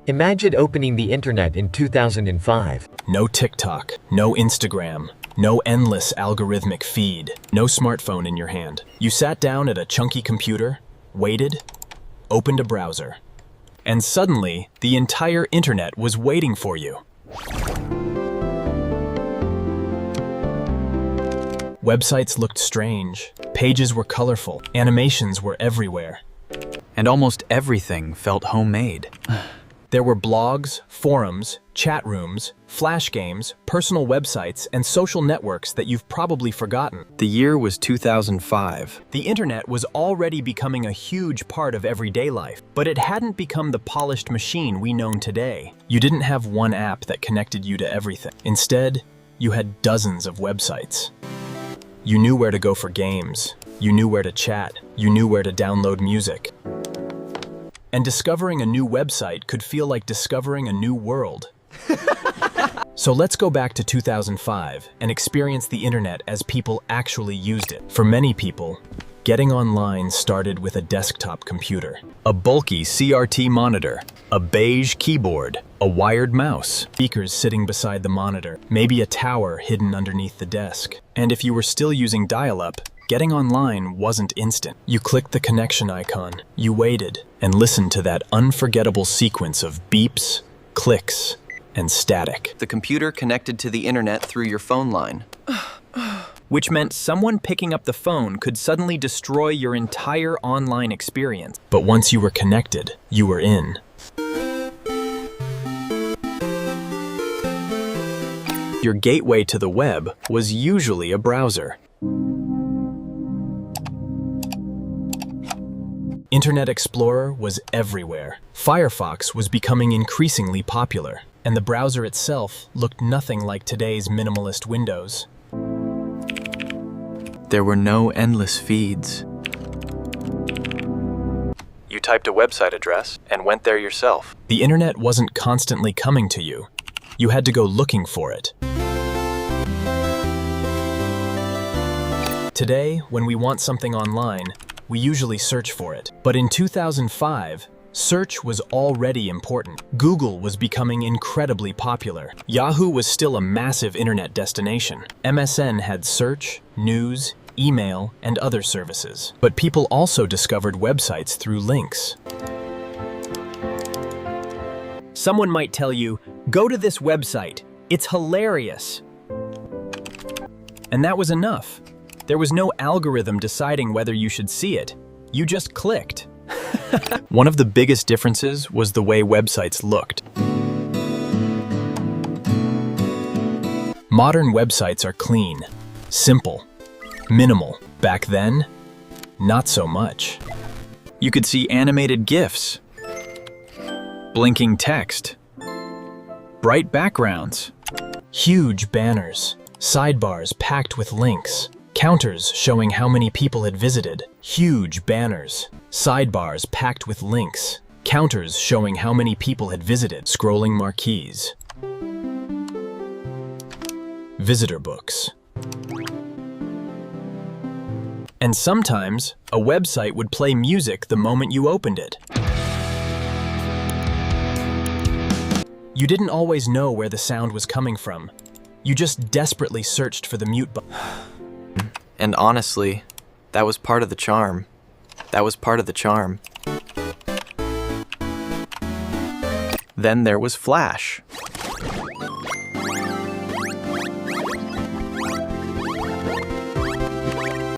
Imagine opening the internet in 2005. No TikTok, no Instagram, no endless algorithmic feed, no smartphone in your hand. You sat down at a chunky computer, waited, opened a browser, and suddenly the entire internet was waiting for you. Websites looked strange, pages were colorful, animations were everywhere. And almost everything felt homemade. There were blogs, forums, chat rooms, flash games, personal websites, and social networks that you've probably forgotten. The year was 2005. The internet was already becoming a huge part of everyday life, but it hadn't become the polished machine we know today. You didn't have one app that connected you to everything. Instead, you had dozens of websites. You knew where to go for games. You knew where to chat. You knew where to download music. And discovering a new website could feel like discovering a new world. So let's go back to 2005 and experience the internet as people actually used it. For many people, getting online started with a desktop computer, a bulky CRT monitor, a beige keyboard, a wired mouse, speakers sitting beside the monitor, maybe a tower hidden underneath the desk. And if you were still using dial-up, getting online wasn't instant. You clicked the connection icon, you waited, and listened to that unforgettable sequence of beeps, clicks, and static. The computer connected to the internet through your phone line. Which meant someone picking up the phone could suddenly destroy your entire online experience. But once you were connected, you were in. Your gateway to the web was usually a browser. Internet Explorer was everywhere. Firefox was becoming increasingly popular, and the browser itself looked nothing like today's minimalist Windows. There were no endless feeds. You typed a website address and went there yourself. The internet wasn't constantly coming to you. You had to go looking for it. Today, when we want something online, we usually search for it. But in 2005, search was already important. Google was becoming incredibly popular. Yahoo was still a massive internet destination. MSN had search, news, email, and other services. But people also discovered websites through links. Someone might tell you, go to this website. It's hilarious. And that was enough. There was no algorithm deciding whether you should see it. You just clicked. One of the biggest differences was the way websites looked. Modern websites are clean, simple, minimal. Back then, not so much. You could see animated GIFs, blinking text, bright backgrounds, huge banners, sidebars packed with links, counters showing how many people had visited, huge banners, sidebars packed with links, counters showing how many people had visited, scrolling marquees, visitor books. And sometimes, a website would play music the moment you opened it. You didn't always know where the sound was coming from. You just desperately searched for the mute button. And honestly, that was part of the charm. That was part of the charm. Then there was Flash.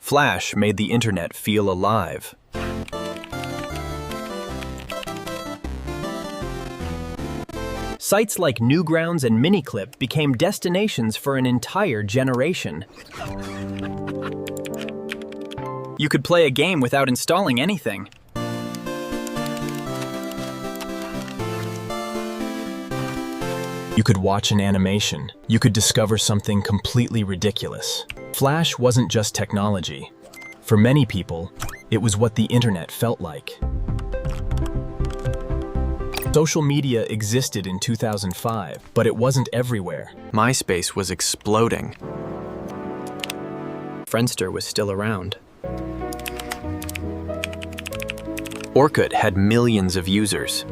Flash made the internet feel alive. Sites like Newgrounds and Miniclip became destinations for an entire generation. You could play a game without installing anything. You could watch an animation. You could discover something completely ridiculous. Flash wasn't just technology. For many people, it was what the internet felt like. Social media existed in 2005, but it wasn't everywhere. MySpace was exploding. Friendster was still around. Orkut had millions of users.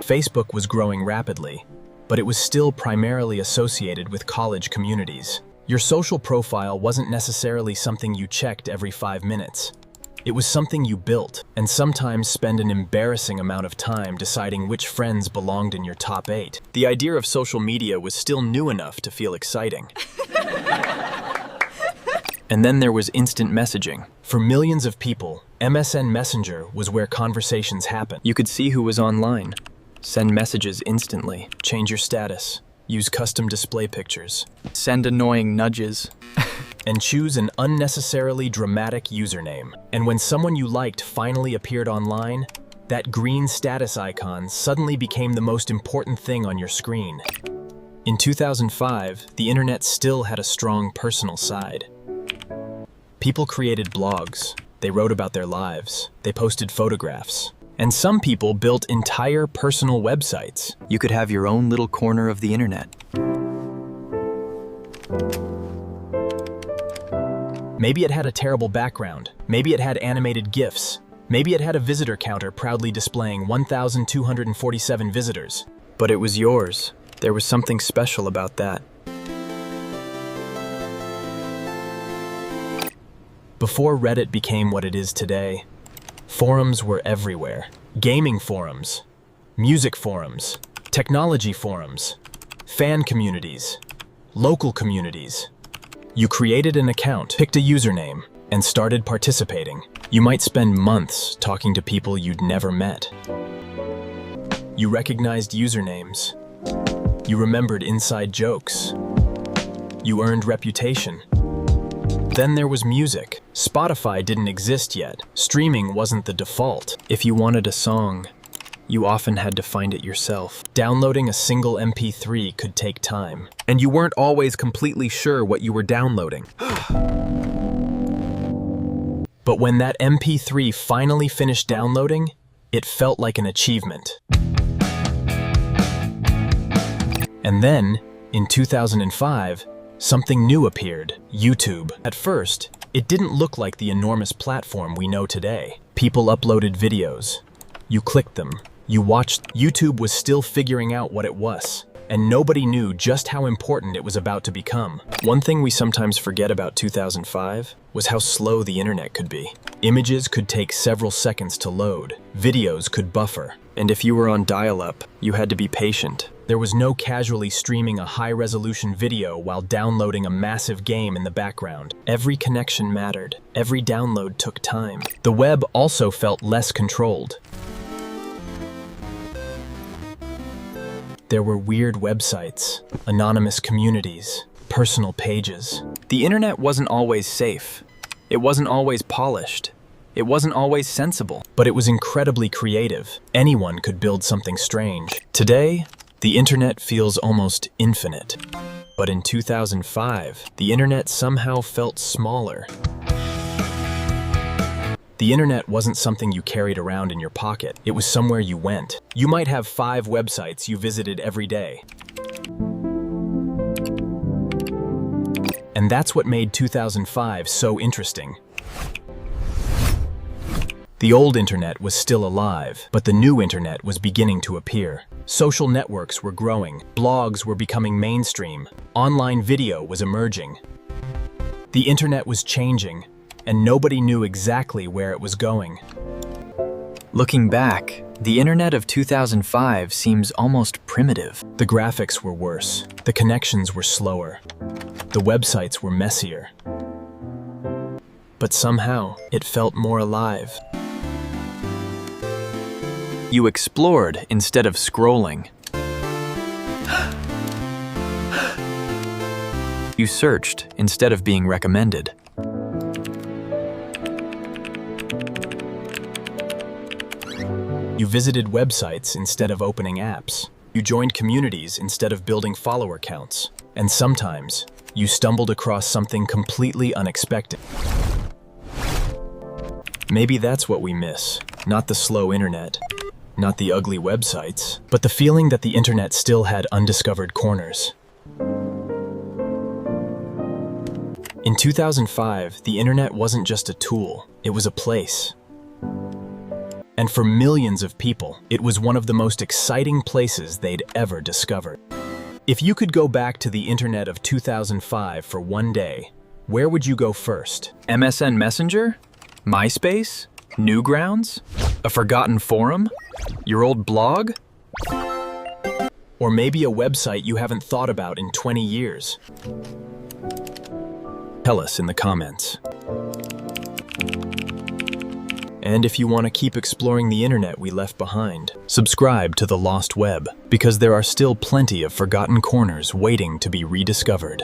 Facebook was growing rapidly, but it was still primarily associated with college communities. Your social profile wasn't necessarily something you checked every 5 minutes. It was something you built, and sometimes spend an embarrassing amount of time deciding which friends belonged in your top 8. The idea of social media was still new enough to feel exciting. And then there was instant messaging. For millions of people, MSN Messenger was where conversations happened. You could see who was online, send messages instantly, change your status, use custom display pictures, Send annoying nudges. and choose an unnecessarily dramatic username. And when someone you liked finally appeared online, that green status icon suddenly became the most important thing on your screen. In 2005, the internet still had a strong personal side. People created blogs, they wrote about their lives, they posted photographs, and some people built entire personal websites. You could have your own little corner of the internet. Maybe it had a terrible background, maybe it had animated GIFs, maybe it had a visitor counter proudly displaying 1,247 visitors. But it was yours. There was something special about that. Before Reddit became what it is today, forums were everywhere. Gaming forums, music forums, technology forums, fan communities, local communities. You created an account, picked a username, and started participating. You might spend months talking to people you'd never met. You recognized usernames. You remembered inside jokes. You earned reputation. Then there was music. Spotify didn't exist yet. Streaming wasn't the default. If you wanted a song, you often had to find it yourself. Downloading a single MP3 could take time. And you weren't always completely sure what you were downloading. But when that MP3 finally finished downloading, it felt like an achievement. And then, in 2005, something new appeared, YouTube. At first, it didn't look like the enormous platform we know today. People uploaded videos. You clicked them. You watched. YouTube was still figuring out what it was, and nobody knew just how important it was about to become. One thing we sometimes forget about 2005 was how slow the internet could be. Images could take several seconds to load. Videos could buffer. And if you were on dial-up, you had to be patient. There was no casually streaming a high-resolution video while downloading a massive game in the background. Every connection mattered. Every download took time. The web also felt less controlled. There were weird websites, anonymous communities, personal pages. The internet wasn't always safe. It wasn't always polished. It wasn't always sensible. But it was incredibly creative. Anyone could build something strange. Today, the internet feels almost infinite. But in 2005, the internet somehow felt smaller. The internet wasn't something you carried around in your pocket. It was somewhere you went. You might have 5 websites you visited every day. And that's what made 2005 so interesting. The old internet was still alive, but the new internet was beginning to appear. Social networks were growing, blogs were becoming mainstream, online video was emerging. The internet was changing, and nobody knew exactly where it was going. Looking back, the internet of 2005 seems almost primitive. The graphics were worse, the connections were slower, the websites were messier. But somehow, it felt more alive. You explored instead of scrolling. You searched instead of being recommended. You visited websites instead of opening apps. You joined communities instead of building follower counts. And sometimes, you stumbled across something completely unexpected. Maybe that's what we miss. Not the slow internet, not the ugly websites, but the feeling that the internet still had undiscovered corners. In 2005, the internet wasn't just a tool, it was a place. And for millions of people, it was one of the most exciting places they'd ever discovered. If you could go back to the internet of 2005 for one day, where would you go first? MSN Messenger? MySpace? Newgrounds? A forgotten forum? Your old blog? Or maybe a website you haven't thought about in 20 years? Tell us in the comments. And if you want to keep exploring the internet we left behind, subscribe to The Lost Web, because there are still plenty of forgotten corners waiting to be rediscovered.